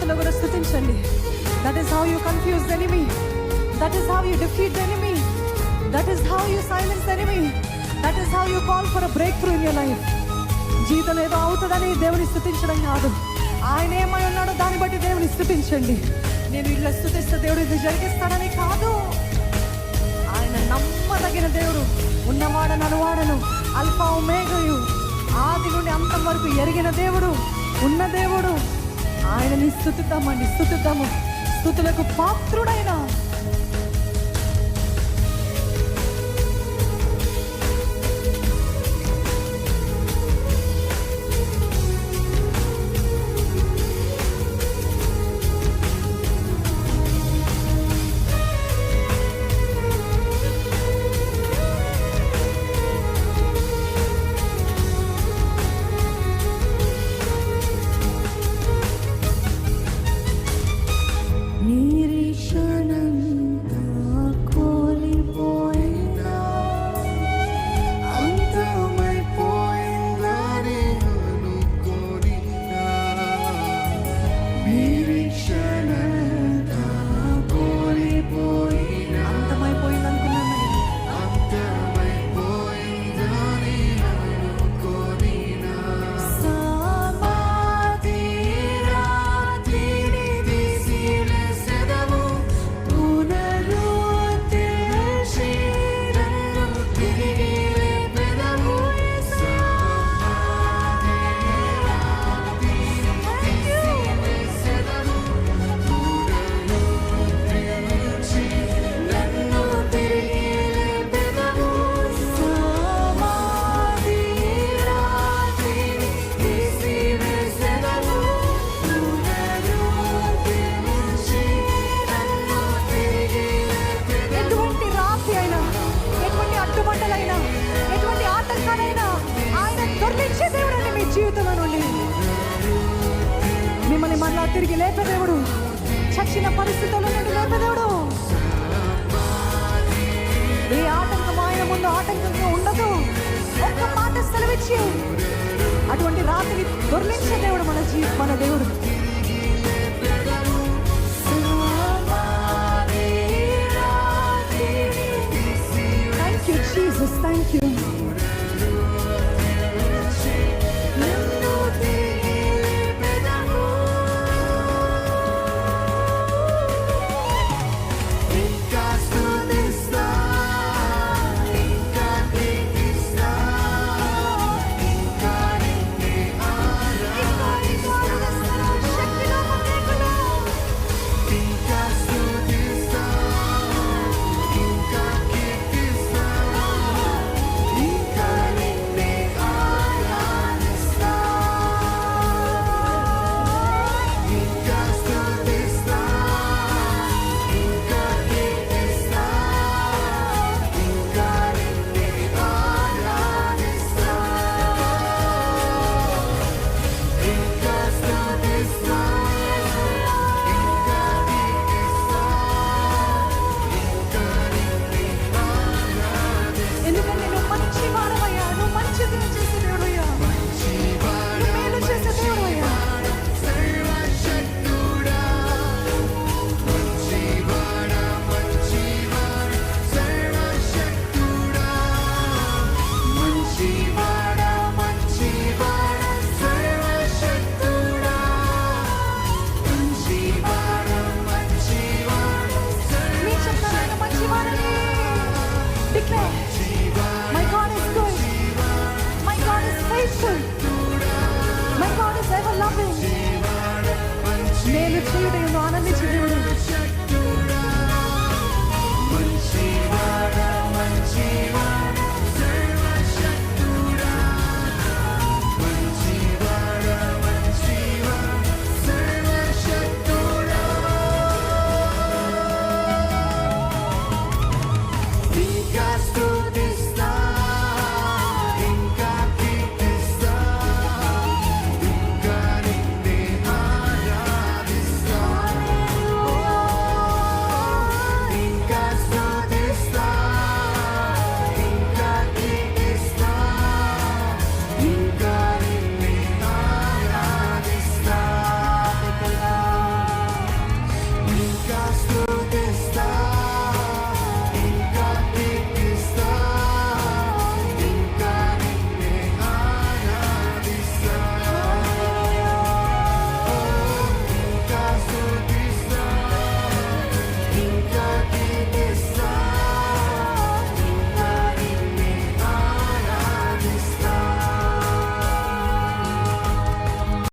రీతిలో కూడా స్తుతించండి. That is how you confuse the enemy, that is how you defeat the enemy, that is how you silence the enemy, that is how you call for a break through in your life. జీవితం ఏదో అవుతుందని దేవుని స్తుతించడం కాదు, ఆయన ఏమై ఉన్నాడో దాన్ని బట్టి దేవుని స్తుతించండి. నేను ఇట్లా స్తుతిస్తే దేవుడు ఇది జరిగిస్తాడని కాదు. ఆయన నమ్మదగిన దేవుడు, ఉన్నవాడను అనువాడను, అల్ఫా ఒమేగయు, ఆది నుండి అంతం వరకు ఎరిగిన దేవుడు, ఉన్న దేవుడు. ఆయనని స్తుతిద్దామండి, స్తుతిద్దాము. స్తుతులకు పాత్రుడైన జీవితంలో నుండి మిమ్మల్ని మళ్ళా తిరిగి లేపే దేవుడు, చచ్చిన పరిస్థితుల్లో నుండి లేపే దేవుడు. ఏ ఆటంకం ఆయన ముందు ఆటంకంగా ఉండదు. ఒక్క మాట సెలవిచ్చి అటువంటి రాత్రి దొర్లించే దేవుడు మన దేవుడు. Thank you Jesus, thank you. నేను చేయుటను ఆనందించే దేవుడు. Because